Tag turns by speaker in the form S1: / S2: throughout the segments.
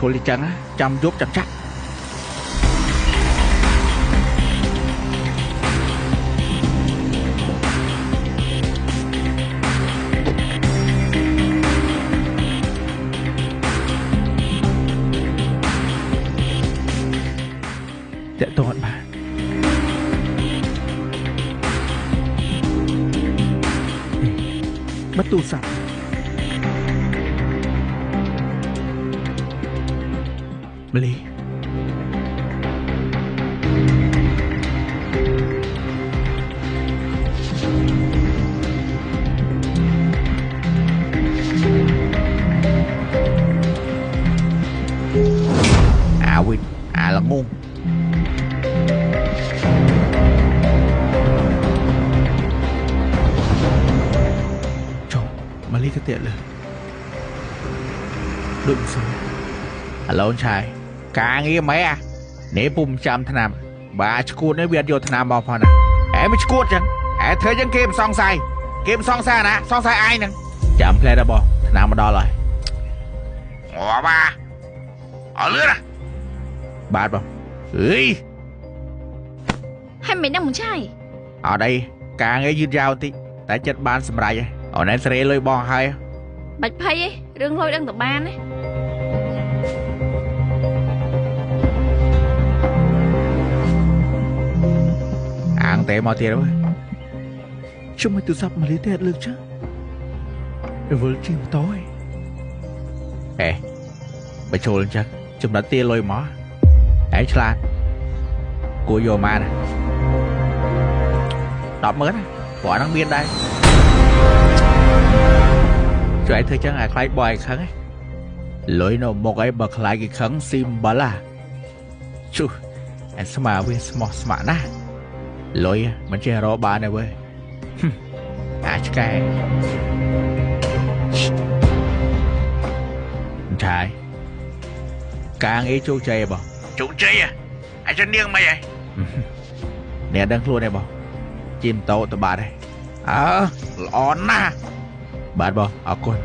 S1: thôi đi chăng á chăm giúp chăm chắc dạ tôi bà mất tu sạch Lý Win là ngon trời mà Lý cái tiệnเลยđụng xuống Hello anh trai càng nghe mấy à nếu bùm chăm thế nào bà chú nói biết vô thế nào bao phần à em mới chú chẳng em thấy những game song sai ai nè chạm play ra bò thế nào mà đo lại ủa ba ở lứa à ba bò ơi
S2: hay mày đang muốn trai
S1: ở đây càng nghe dư dao tí tại chất ban xâm rạch ở đây sẽ lôi bò hay
S2: bạch phay ấy đừng lôi đang tập ban ấy
S1: ăn tệ mọi tiền rồi chúng mày tự sắp mà lấy tiền lực chứ vừa chiều tối ê bà trôi lên chắc chúng đã tiền lôi mỏ ấy chlan của vô ma nè đọc mới này bỏ năng biên đây cho anh thưa chắc là khai bòi kháng ấy lối nó một cái bậc lại cái kháng sim bà là chú anh sao mà với smart na lối mình chơi rõ ba này với chắc cái trai càng ý chú chơi bảo chú chơi à anh chân điên mày vậy nè đang luôn này bảo chim tàu tụi bà đây lón na bạn bảo ở con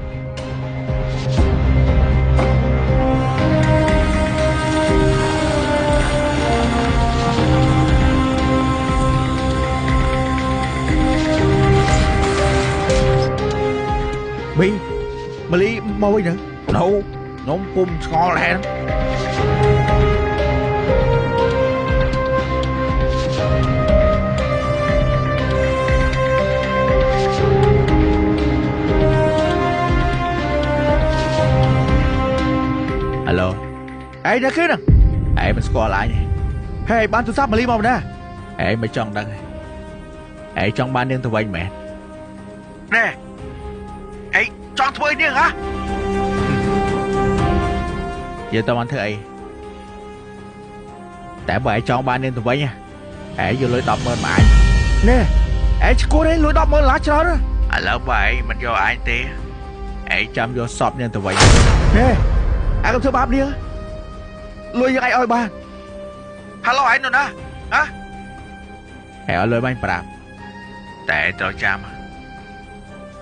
S1: Bi mà Lý mau bây nữa đâu nhóm cung ngon lẹ alo ê đã kia nè ê mình score lại nè hey ban tôi sắp mà Lý mau nè ê mày chọn đăng ê trong ban đêm tụi anh mẹ nè ê chọn tụi anh đi hả giờ tao ăn thử ấy tại bởi chọn ban đêm tụi anh nha ê vô lối đọc mơn mà anh nè ê cô đấy lối đọc mơn lá cho đó alo vậy mình vô anh tí ê chăm vô sọp nên tụi anh nè ai không thưa bạp đi hả lùi như ai ơi ba hello anh rồi nè hả hãy ở lùi bánh bạp tại tao chăm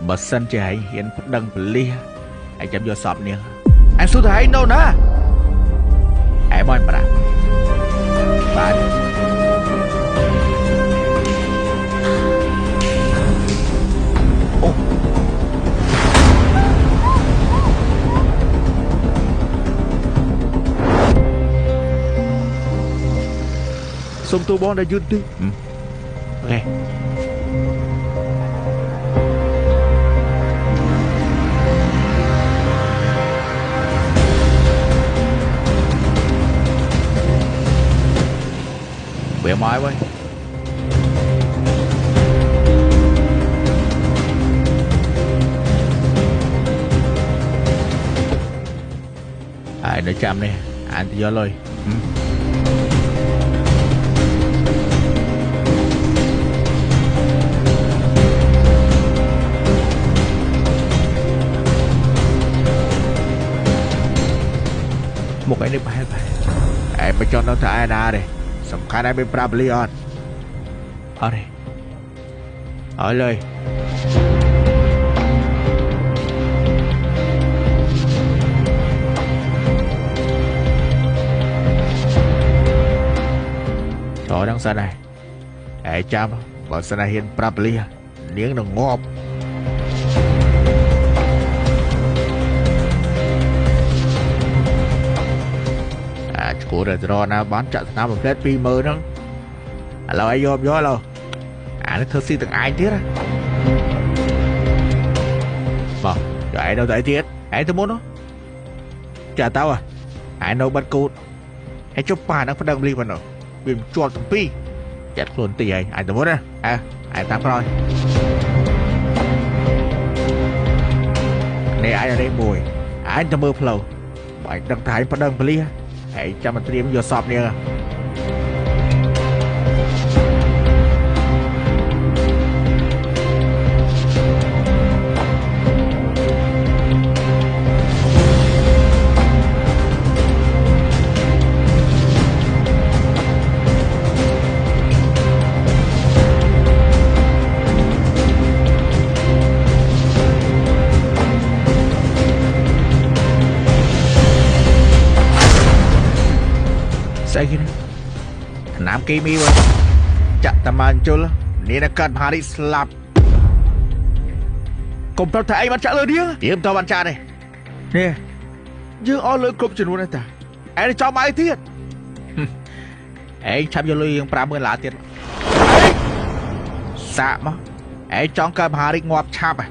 S1: bật sân chơi hãy hiện phát đăng bởi ly hãy chăm vô sọp nè anh xuống thử hãy đâu nè hãy bánh bạp bạn xong tôi bon đã dứt đi ok bẻ mái vậy ai để chạm đi anh thì do lời một cái này phải em phải cho nó thả ai ra đâyสำคัญได้เป็นปราบลีออนเอาดิเอาเลย nói đang xa này hãy chăm bảo xa này hiện prap lia niếng nó ngọp của đời rồi na bán chợ nào một phép pi mơ đó là ai vô gió đâu nó thơ si từng ai tiếc á vâng rồi ai đâu tại tiếc ai tôi muốn đó chả tao à ai đâu bắt cút ai chụp pa nó phải đăng lên vào nó vì chuột tụi pi chặt luôn tì ai tôi muốn á ai tao rồi này ai ở đây mùi ai cho mơ flow bài đăng thái phải đăng lia hãy cho mình tìm vô shop nha Saya kira Nam kimi pun Cak tak mancul Ni nak kan hari selap Kau tahu tak ai baca le dia Diam tahu baca ni Nè Dương o lưỡi cụm chân này ta Ai đi cho mày tiết Ai chăm vô lưỡi yang 50 lá tiết Ai Sạ mà Ai cho kan hari ngọp chạp à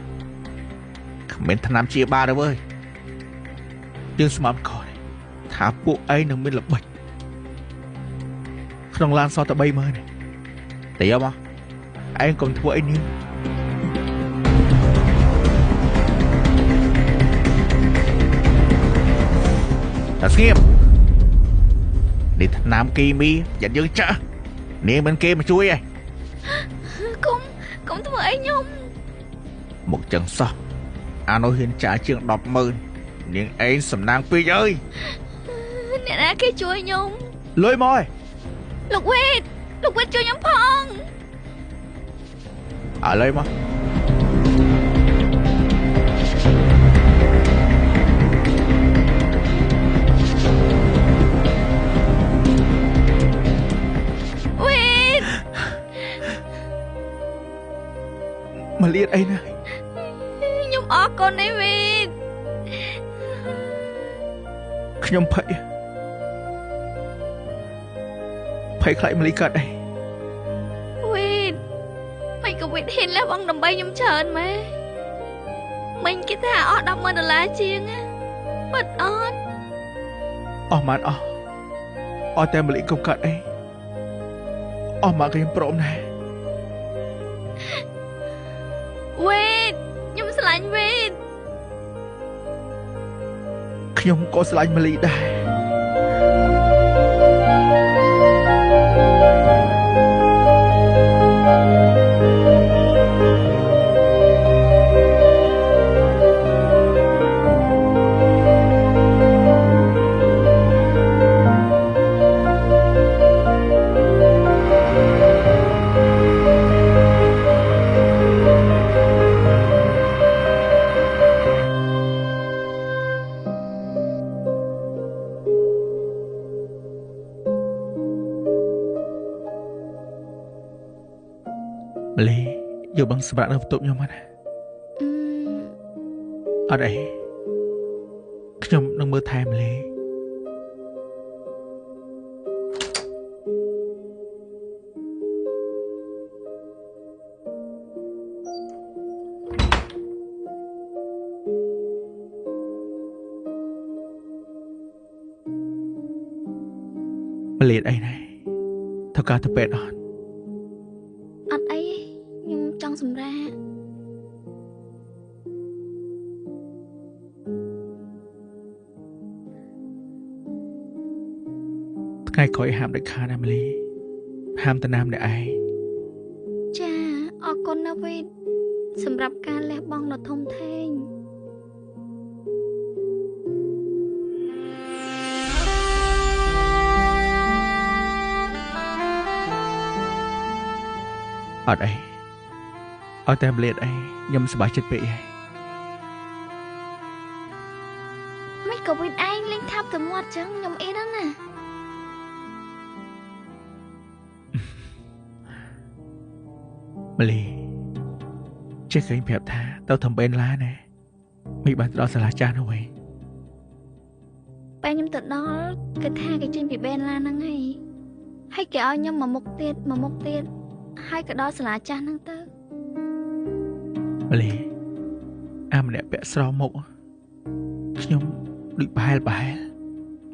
S1: Mình thằng Nam chia ba rồi ơi Dương smart coi Thả bộ ai nâng mình là bạch Không lan sao ta bay mơ này Tỷ không á anh còn thua anh nữa ta nghiêm đi thằng Nam Kimi dẫn dương chợ nè bên kia mà chui à
S2: cũng thua anh nhung
S1: một trận sao anh nói hiện trả chuyện đọc mơn nhưng anh sầm nang pi ơi
S2: nè nè cái chui nhung
S1: lôi môi
S2: Lục quýt cho nhóm phong
S1: lên mà
S2: Quýt
S1: mà liệt ấy này
S2: nhóm ớt con đấy Quýt
S1: nhóm phải phải khai mà lý cật đây
S2: Quýt mày có Quýt hiện là băng đầm bay nhóm trơn mà mình cái thả ớt đâm mơ đờ lá chiêng á bật ớt
S1: màn tem mà lý công cật đây mà cái prom này
S2: Quýt nhóm slánh Quýt
S1: nhóm có slánh mà lý đây Lê, vô bằng sập nó tụm nhau mà nè. Ở đây,ខ្ញុំនឹងមើលថែម្លេម្លេអីនេះធ្វើការទៅពេទ្យអត់
S2: អត់អីខ្ញុំចង់សម្រាកថ្ងៃក្រោយហាមដាច់ខាតណាម្លីហាមតាណាមអ្នកឯងចាអរគុណណាវេតសម្រាប់ការលះបង់ដ៏ធំធេងអត់អីឲ្យតែម្លេតអីខ្ញុំសប្បាយចិត្តពេកហើយមិនក៏វេតឯងលេងថាប់ទៅមាត់ចឹងខ្ញុំអីដល់ណា
S1: លីចេះឃើញប្រាប់ថាទៅធ្វើបេនឡាណែមិនបានដល់សាលាចាស់នោះវិញ
S2: ពេលខ្ញុំទៅដល់គេថាគេចេញពីបេនឡាហ្នឹងហើយគេឲ្យខ្ញុំមកមុខទៀតហើយក៏ដល់សាលាចាស់ហ្នឹងទៅ
S1: លីអាម្នាក់ពាក់ស្រោមមុខខ្ញុំដូចប្រហែល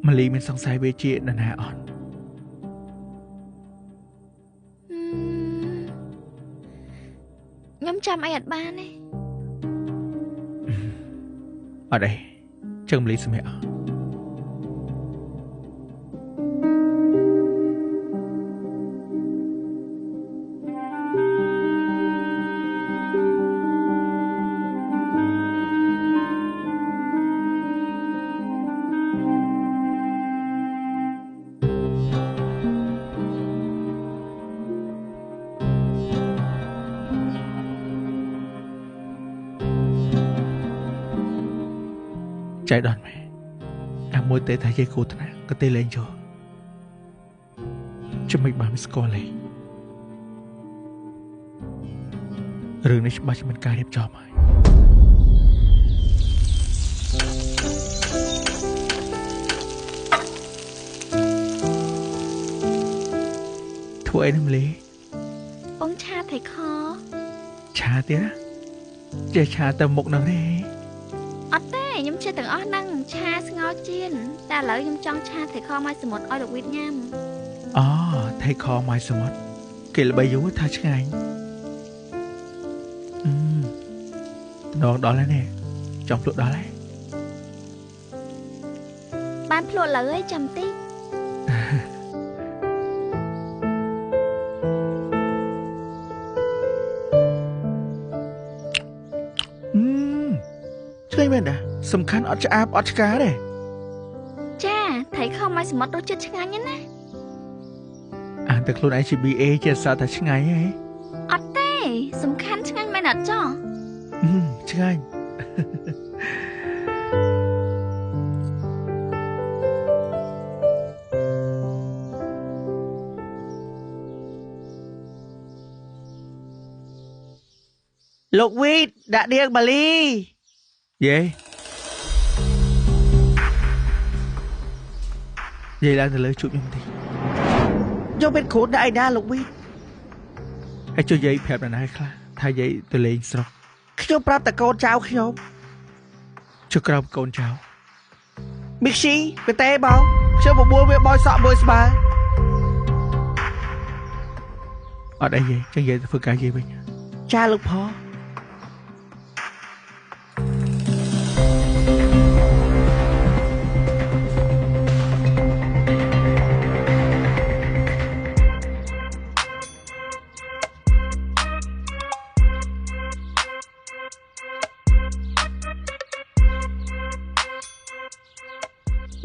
S1: ម៉ាលីមានសង្ស័យវាជានរណាអត់
S2: ខ្ញុំចាំអីអត់បានទេ
S1: អត់ទេចឹងម៉ាលីសម្រាប់ចៃដន្យមែនអាមួយទេថាយាយគូថ្នាក់ក៏ទេលេងចូលចាំមិនបានស្គាល់លេងរឿងនេះច្បាស់ជាមិនការរៀបចំហើយធ្វើអីនឹងលេ
S2: បងឆាថៃខ
S1: ឆាទៀតណាចេះឆាទៅមុខនឹងទេ
S2: អត់ទេខ្ញុំចេះទាំងអស់ហ្នឹងឆាស្ងោរចៀនតែឥឡូវខ្ញុំចង់ឆាថៃខម៉ាយសមុទ្រឲ្យលោកវីតញ៉ាំ
S1: អូថៃខម៉ាយសមុទ្រគេល្បីយូរថាឆ្ងាញ់ដងដល់ហើយនេះចង់ភ្លក់ដល់ហើយ
S2: បានភ្លក់លើហើយចាំតិច
S1: ឆ្ងាញ់មែនតាសំខាន់អត់ឆ្អាបអត់ឆ្កាទេ
S2: ចាថៃខម៉ាយសមុទ្ររសជាតិឆ្ងាញ់ណាស់
S1: អានតែខ្លួនឯងជា BA ជាសតថាឆ្ងាញ់ហ៎
S2: អត់ទេសំខាន់ឆ្ងាញ់មែនអត់ចោះ
S1: ឆ្ងាញ់លោកវីតដាក់នាងម៉ាលីយេយាយឡើងទៅលើជួបខ្ញុំតិចយកពេលគ្រូដាក់ឯណាលោកវីតហើយជួយយាយប្រាប់ដល់ណាខ្លះថាយាយទៅលេងស្រុកខ្ញុំប្រាប់តែកូនចៅខ្ញុំជួយក្រោមកូនចៅមីខ្ស៊ីទៅទេបងខ្ញុំបបួលវាបយសក់មួយស្បើអត់អីយាយចឹងយាយទៅធ្វើការយាយវិញចាលោកផ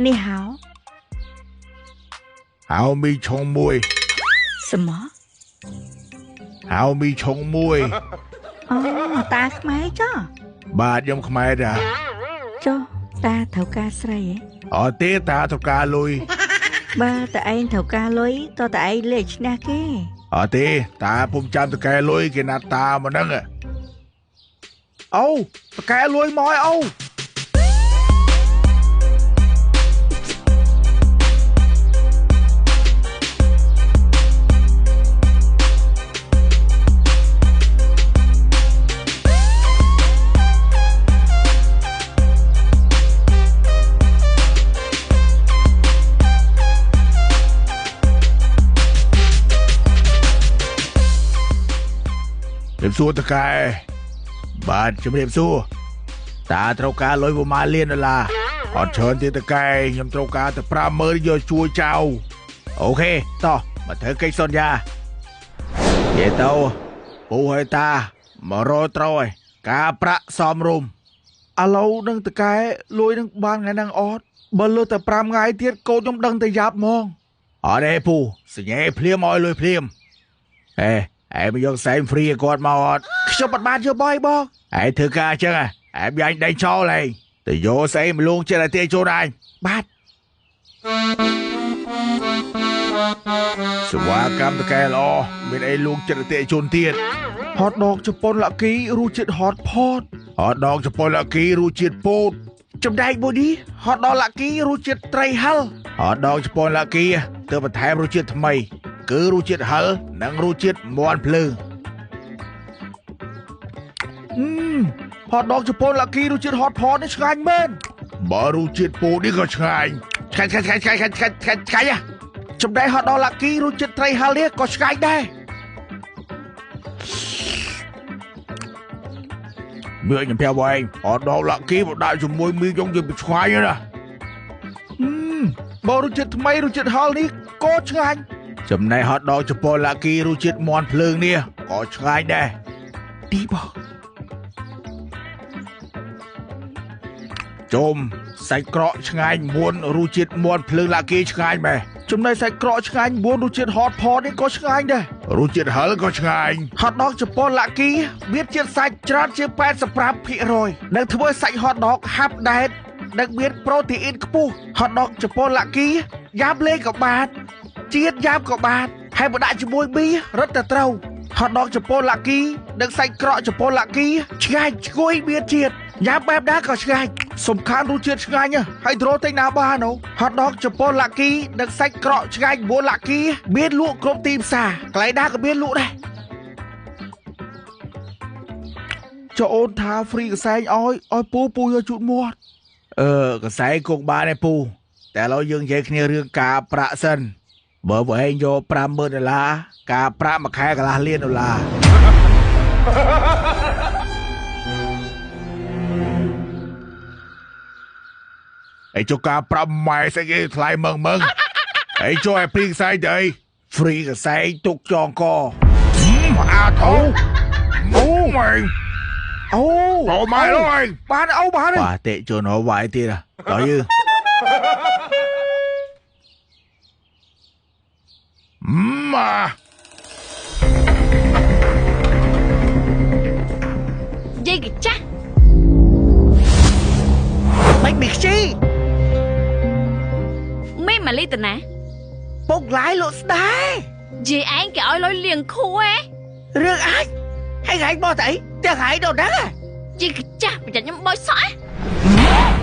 S3: 你好，
S4: 好咪冲妹，
S3: 什么？
S4: 好咪冲妹，
S3: 哦，តាខ្មែរចុះ
S4: បាទខ្ញុំខ្មែរតា
S3: ចុះតាត្រូវការស្រីហ៎
S4: អត់ទេតាត្រូវការលុយ
S3: បើតឯងត្រូវការលុយតតឯងលេខឈ្នះគេ
S4: អត់ទេតាពុំចាំតកែលុយគេណាត់តាមកហ្នឹង
S1: អូតកែលុយមកឲ្យអូ
S4: ជំរាបសួរតកែបាទជំរាបសួរតាត្រូវការលុយប្រមាណលានដុល្លារអត់ច្រើនទេតកែខ្ញុំត្រូវការតែ 50000 យកជួយចៅអូខេតោះមកធ្វើកិច្ចសន្យានិយាយទៅពូហើយតាមករកត្រូវហើយការប្រាក់សមរម្យ
S1: ឥឡូវនឹងតកែលួយនឹងបានថ្ងៃហ្នឹងអត់បើលើតែ5ថ្ងៃទៀតកូនខ្ញុំដឹងតែយ៉ាប់ហ្មង
S4: អត់ទេពូសញ្ញេភ្លាមឲ្យលុយភ្លាមអេមកយកសែនហ្វ្រីគាត់មកអត់
S1: ខ្ញុំអត់បានយកបង
S4: ធ្វើការអញ្ចឹងយ៉ាញ់ដេញចោលហើយទៅយកស្អីមកលងចិត្តឲ្យទេចូលអញ
S1: បាទ
S4: សេវាកម្មតកែល្អមានអីលងចិត្តឲ្យទេជនទៀត
S1: ហតដកជប៉ុនឡាគីរសជាតិហតផត
S4: ហតដងជប៉ុនឡាគីរសជាតិពោត
S1: ចំណែកមួយនេះហតដកឡាគីរសជាតិត្រីហិល
S4: ហតដងជប៉ុនឡាគីទើបបន្ថែមរសជាតិថ្មីគឺរសជាតិហឹរនិងរសជាតិមាន់ភ្លើង
S1: ហតដកជប៉ុនឡាគីរសជាតិហតផតនេះឆ្ងាញ់មែន
S4: បើរសជាតិពោតនេះក៏ឆ្ងាញ់
S1: ឆ្ងាញ់ចំណែកហតដកឡាគីរសជាតិត្រីហិលនេះក៏ឆ្ងាញ់ដែរ
S4: មានខ្ញុំប្រាប់ឯងហតដងឡាគីមកដាក់ជាមួយមីយ៉ុងយើងឆ្ងាញ់ណាស់
S1: បើរសជាតិថ្មីរសជាតិហិលនេះក៏ឆ្ងាញ់
S4: ចំណែកហតដងជប៉ុនឡាគីរសជាតិមាន់ភ្លើងនេះក៏ឆ្ងាញ់ដែរ
S1: ទីបង
S4: ជុំសាច់ក្រកឆ្ងាញ់មួនរសជាតិមាន់ភ្លើងឡាគីឆ្ងាញ់មែន
S1: ចំណែកសាច់ក្រកឆ្ងាញ់4រសជាតិហតផតនេះក៏ឆ្ងាញ់ដែរ
S4: រសជាតិហឹរក៏ឆ្ងាញ់
S1: ហតដកជប៉ុនឡាគីមានជាតិសាច់ច្រើនជាង 85% និងធ្វើសាច់ហតដកហាប់ដែតនិងមានប្រូតេអ៊ីនខ្ពស់ហតដកជប៉ុនឡាគីយ៉ាប់លេងក៏បានជាតិយ៉ាប់ក៏បានហើយបើដាក់ជាមួយប៊ីរឹតតែត្រូវហតដកជប៉ុនឡាគីនិងសាច់ក្រកជប៉ុនឡាគីឆ្ងាញ់ឈ្ងុយមានជាតិញ៉ាំបែបណាក៏ឆ្ងាញ់សំខាន់រសជាតិឆ្ងាញ់ហើយដ្រូទិញណាបានហតដកជប៉ុនឡាគីនិងសាច់ក្រកឆ្ងាញ់4ឡាគីមានលក់គ្រប់ទីផ្សារកន្លែងណាក៏មានលក់ដែរចូលអូនថាហ្វ្រីកសែងឲ្យពូយកជូតមាត់
S4: កសែងគង់បានឯពូតែឥឡូវយើងនិយាយគ្នារឿងការប្រាក់សិនបើបងឯងយក$50,000ការប្រាក់មួយខែកន្លះលាន$ឯចុះការប្រាក់ម៉ែស្អីគេថ្លៃមើងឯចុះឯព្រីកសែងទៅអីហ្វ្រីកសែងទុកចងកអាធូអូម៉ែ
S1: អូ
S4: អូម៉ែអើយ
S1: បានអូបាន
S4: បាទតេជន់ហៅវាយទៀតដល់យើងម៉ា
S2: យាយកចាស់
S1: មិនមីខ្ជី
S2: មេម៉ាលីតាណា
S1: ពុកឡាយលក់ស្ដាយ
S2: យាយឯងគេឲ្យលុយលៀងខួឯ
S1: រឿងអាចហើយថ្ងៃមកទៅអីទាំងថ្ងៃដល់ហ្នឹង
S2: យាយកចាស់ប្រយ័ត្នខ្ញុំបោចសក់ឯ
S1: ហ៎